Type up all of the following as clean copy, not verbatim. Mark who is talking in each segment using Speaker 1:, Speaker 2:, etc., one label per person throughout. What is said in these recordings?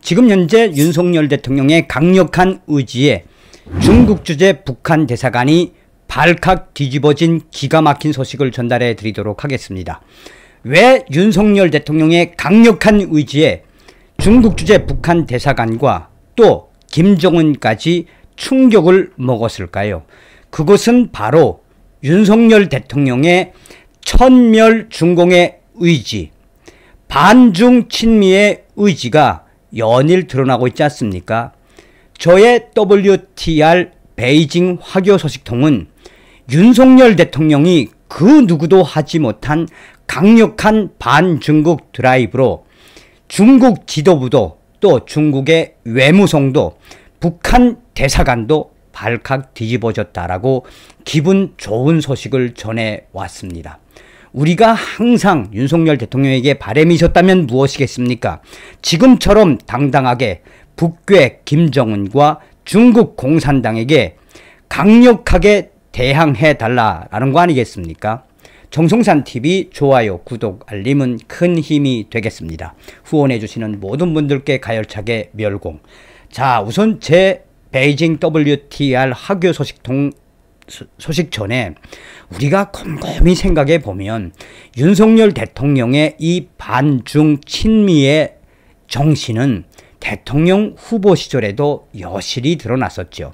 Speaker 1: 지금 현재 윤석열 대통령의 강력한 의지에 중국 주재 북한 대사관이 발칵 뒤집어진 기가 막힌 소식을 전달해 드리도록 하겠습니다. 왜 윤석열 대통령의 강력한 의지에 중국 주재 북한 대사관과 또 김정은까지 충격을 먹었을까요? 그것은 바로 윤석열 대통령의 천멸중공의 의지, 반중 친미의 의지가 연일 드러나고 있지 않습니까? 저의 WTR 베이징 화교 소식통은 윤석열 대통령이 그 누구도 하지 못한 강력한 반중국 드라이브로 중국 지도부도 또 중국의 외무성도 북한 대사관도 발칵 뒤집어졌다라고 기분 좋은 소식을 전해왔습니다. 우리가 항상 윤석열 대통령에게 바람이 있었다면 무엇이겠습니까? 지금처럼 당당하게 북괴 김정은과 중국 공산당에게 강력하게 대항해달라는 거 아니겠습니까? 정성산TV 좋아요, 구독, 알림은 큰 힘이 되겠습니다. 후원해주시는 모든 분들께 가열차게 멸공. 자, 우선 제 베이징 WTR 화교 소식통 소식 전에 우리가 곰곰이 생각해 보면 윤석열 대통령의 이 반중 친미의 정신은 대통령 후보 시절에도 여실히 드러났었죠.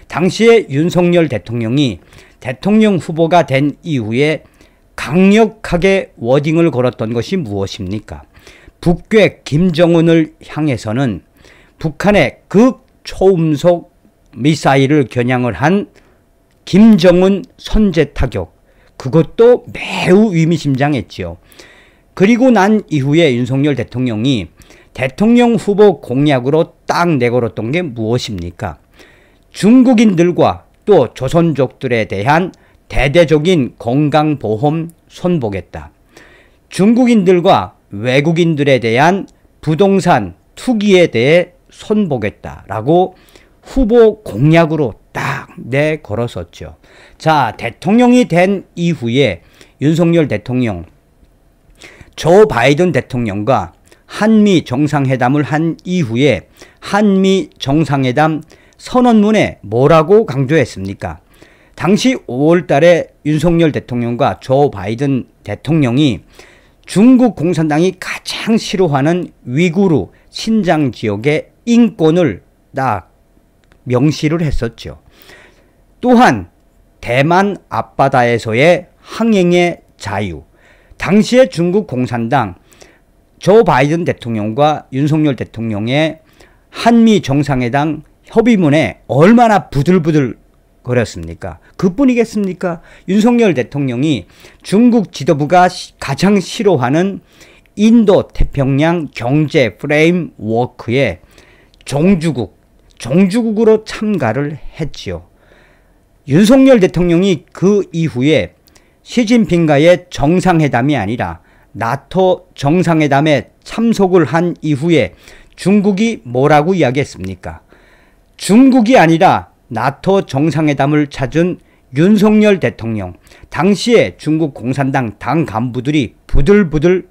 Speaker 1: 당시에 윤석열 대통령이 대통령 후보가 된 이후에 강력하게 워딩을 걸었던 것이 무엇입니까? 북괴 김정은을 향해서는 북한의 극초음속 미사일을 겨냥을 한 김정은 선제 타격, 그것도 매우 의미심장했지요. 그리고 난 이후에 윤석열 대통령이 대통령 후보 공약으로 딱 내걸었던 게 무엇입니까? 중국인들과 또 조선족들에 대한 대대적인 건강보험 손보겠다. 중국인들과 외국인들에 대한 부동산 투기에 대해 손보겠다라고 후보 공약으로 딱 내걸었었죠. 자, 대통령이 된 이후에 윤석열 대통령, 조 바이든 대통령과 한미 정상회담을 한 이후에 한미 정상회담 선언문에 뭐라고 강조했습니까? 당시 5월 달에 윤석열 대통령과 조 바이든 대통령이 중국 공산당이 가장 싫어하는 위구르 신장 지역의 인권을 딱 명시를 했었죠. 또한 대만 앞바다에서의 항행의 자유, 당시의 중국 공산당 조 바이든 대통령과 윤석열 대통령의 한미 정상회담 협의문에 얼마나 부들부들 거렸습니까? 그뿐이겠습니까? 윤석열 대통령이 중국 지도부가 가장 싫어하는 인도 태평양 경제 프레임워크에 종주국으로 참가를 했지요. 윤석열 대통령이 그 이후에 시진핑과의 정상회담이 아니라 나토 정상회담에 참석을 한 이후에 중국이 뭐라고 이야기했습니까? 중국이 아니라 나토 정상회담을 찾은 윤석열 대통령, 당시에 중국 공산당 당 간부들이 부들부들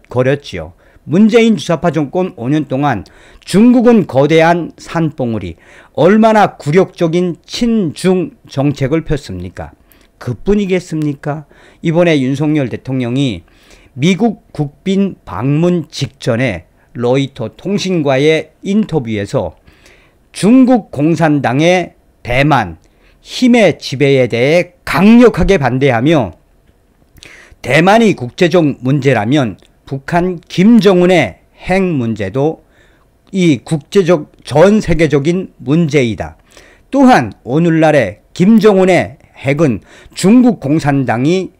Speaker 1: 거렸지요. 문재인 주사파 정권 5년 동안 중국은 거대한 산봉우리, 얼마나 굴욕적인 친중 정책을 폈습니까? 그뿐이겠습니까? 이번에 윤석열 대통령이 미국 국빈 방문 직전에 로이터 통신과의 인터뷰에서 중국 공산당의 대만 힘의 지배에 대해 강력하게 반대하며 대만이 국제적 문제라면 북한 김정은의 핵 문제도 이 국제적 전 세계적인 문제이다. 또한 오늘날의 김정은의 핵은 중국 공산당이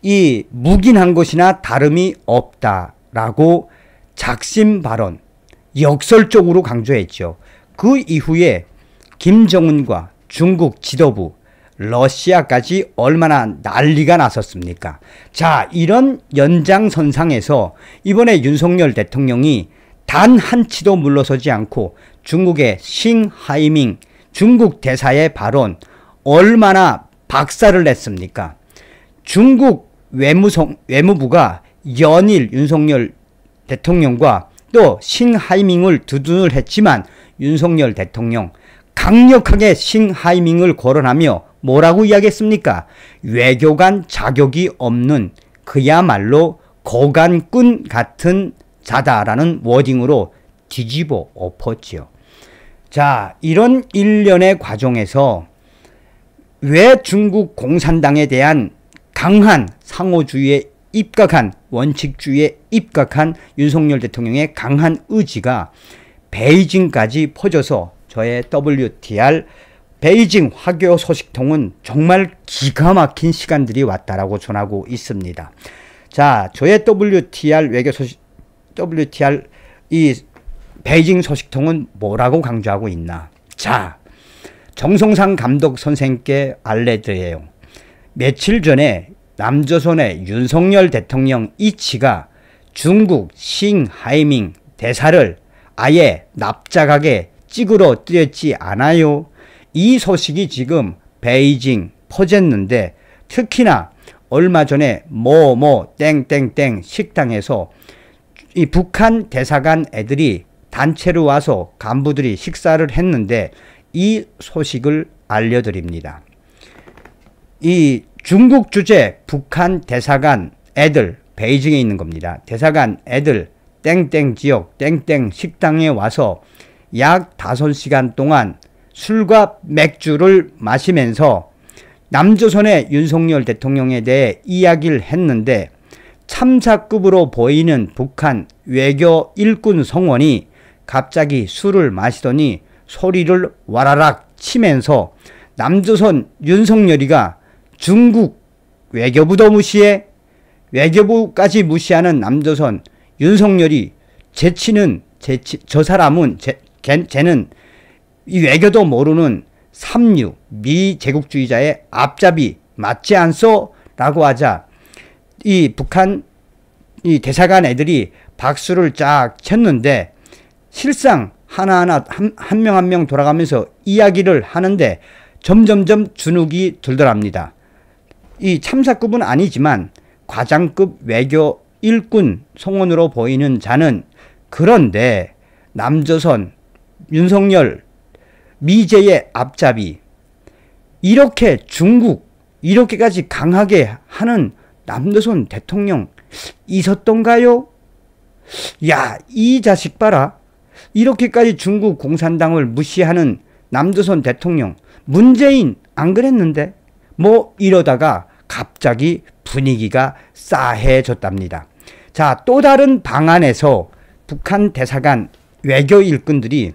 Speaker 1: 이 묵인한 것이나 다름이 없다라고 작심 발언, 역설적으로 강조했죠. 그 이후에 김정은과 중국 지도부, 러시아까지 얼마나 난리가 났었습니까? 자, 이런 연장선상에서 이번에 윤석열 대통령이 단 한치도 물러서지 않고 중국의 싱하이밍 중국 대사의 발언 얼마나 박살을 냈습니까? 중국 외무부가 연일 윤석열 대통령과 또 싱하이밍을 두둔을 했지만 윤석열 대통령 강력하게 싱하이밍을 거론하며 뭐라고 이야기했습니까? 외교관 자격이 없는 그야말로 거간꾼 같은 자다라는 워딩으로 뒤집어 엎었지요. 자, 이런 일련의 과정에서 왜 중국 공산당에 대한 강한 상호주의에 입각한 원칙주의에 입각한 윤석열 대통령의 강한 의지가 베이징까지 퍼져서 저의 WTR 베이징 화교 소식통은 정말 기가 막힌 시간들이 왔다라고 전하고 있습니다. 자, 저의 WTR 외교 소식, WTR 이 베이징 소식통은 뭐라고 강조하고 있나? 자, 정성상 감독 선생께 알려드려요. 며칠 전에 남조선의 윤석열 대통령 이치가 중국 싱하이밍 대사를 아예 납작하게 찌그러 뜨였지 않아요? 이 소식이 지금 베이징 퍼졌는데 특히나 얼마 전에 땡땡땡 식당에서 이 북한 대사관 애들이 단체로 와서 간부들이 식사를 했는데 이 소식을 알려드립니다. 이 중국 주재 북한 대사관 애들 베이징에 있는 겁니다. 대사관 애들 땡땡 지역 땡땡 식당에 와서 약 5시간 동안 술과 맥주를 마시면서 남조선의 윤석열 대통령에 대해 이야기를 했는데 참사급으로 보이는 북한 외교 일꾼 성원이 갑자기 술을 마시더니 소리를 와라락 치면서 남조선 윤석열이가 중국 외교부도 무시해 외교부까지 무시하는 남조선 윤석열이 저 사람은 쟤는 이 외교도 모르는 삼류 미제국주의자의 앞잡이 맞지 않소? 라고 하자 이 북한 이 대사관 애들이 박수를 쫙 쳤는데 실상 하나하나 한 명 한 명 돌아가면서 이야기를 하는데 점점점 주눅이 들더랍니다. 이 참사급은 아니지만 과장급 외교 일꾼 성원으로 보이는 자는 그런데 남조선 윤석열 미제의 앞잡이 이렇게 중국 이렇게까지 강하게 하는 남조선 대통령 있었던가요? 야, 이 자식 봐라. 이렇게까지 중국 공산당을 무시하는 남조선 대통령 문재인 안 그랬는데 뭐 이러다가 갑자기 분위기가 싸해졌답니다. 자, 또 다른 방안에서 북한 대사관 외교 일꾼들이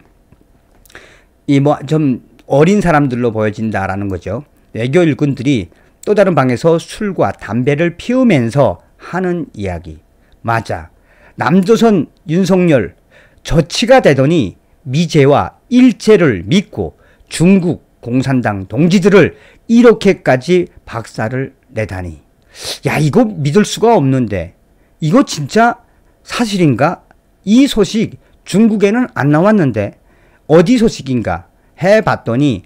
Speaker 1: 이 뭐 좀 어린 사람들로 보여진다라는 거죠. 외교 일꾼들이 또 다른 방에서 술과 담배를 피우면서 하는 이야기. 맞아. 남조선 윤석열 저치가 되더니 미제와 일제를 믿고 중국 공산당 동지들을 이렇게까지 박살을 내다니. 야, 이거 믿을 수가 없는데 이거 진짜 사실인가? 이 소식 중국에는 안 나왔는데 어디 소식인가 해봤더니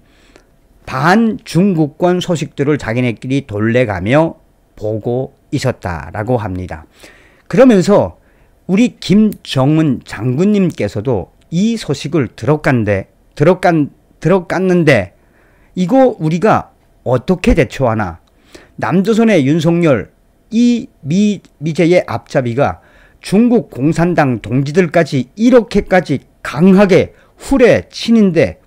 Speaker 1: 반중국권 소식들을 자기네끼리 돌려가며 보고 있었다라고 합니다. 그러면서 우리 김정은 장군님께서도 이 소식을 들었갔는데 이거 우리가 어떻게 대처하나? 남조선의 윤석열 이 미제의 앞잡이가 중국 공산당 동지들까지 이렇게까지 강하게 후려치는데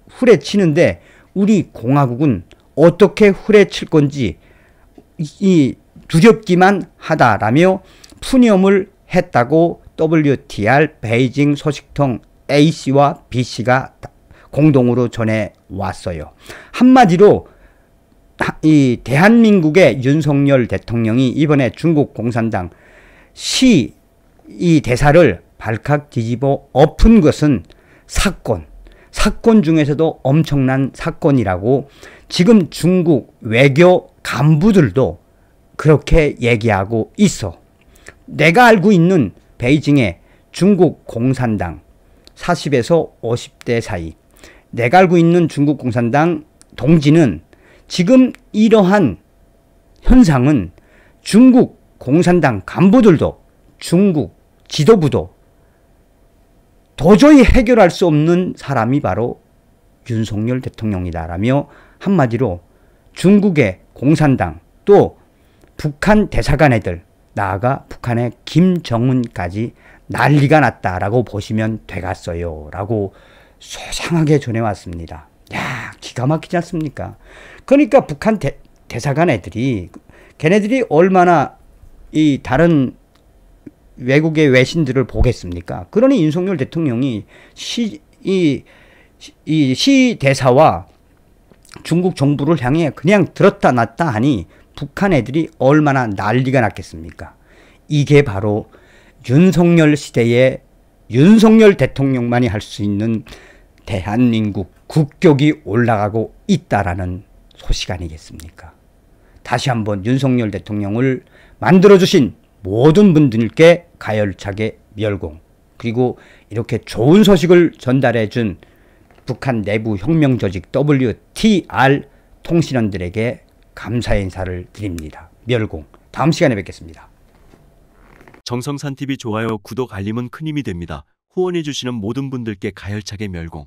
Speaker 1: 우리 공화국은 어떻게 후려칠 건지 이 두렵기만 하다라며 푸념을 했다고 WTR 베이징 소식통 A씨와 B씨가 공동으로 전해왔어요. 한마디로 이 대한민국의 윤석열 대통령이 이번에 중국 공산당 이 대사를 발칵 뒤집어 엎은 것은 사건 중에서도 엄청난 사건이라고 지금 중국 외교 간부들도 그렇게 얘기하고 있어. 내가 알고 있는 베이징의 중국 공산당 40에서 50대 사이, 내가 알고 있는 중국 공산당 동지는 지금 이러한 현상은 중국 공산당 간부들도 중국 지도부도 도저히 해결할 수 없는 사람이 바로 윤석열 대통령이다라며 한마디로 중국의 공산당 또 북한 대사관 애들 나아가 북한의 김정은까지 난리가 났다라고 보시면 되겠어요 라고 소상하게 전해왔습니다. 야, 기가 막히지 않습니까? 그러니까 북한 대사관 애들이 걔네들이 얼마나 이 다른 외국의 외신들을 보겠습니까? 그러니 윤석열 대통령이 시 대사와 중국 정부를 향해 그냥 들었다 놨다 하니 북한 애들이 얼마나 난리가 났겠습니까? 이게 바로 윤석열 시대에 윤석열 대통령만이 할 수 있는 대한민국 국격이 올라가고 있다라는 소식 아니겠습니까? 다시 한번 윤석열 대통령을 만들어주신 모든 분들께 가열차게 멸공, 그리고 이렇게 좋은 소식을 전달해준 북한 내부 혁명 조직 WTR 통신원들에게 감사의 인사를 드립니다. 멸공. 다음 시간에 뵙겠습니다.
Speaker 2: 정성산TV 좋아요, 구독, 알림은 큰 힘이 됩니다. 후원해주시는 모든 분들께 가열차게 멸공.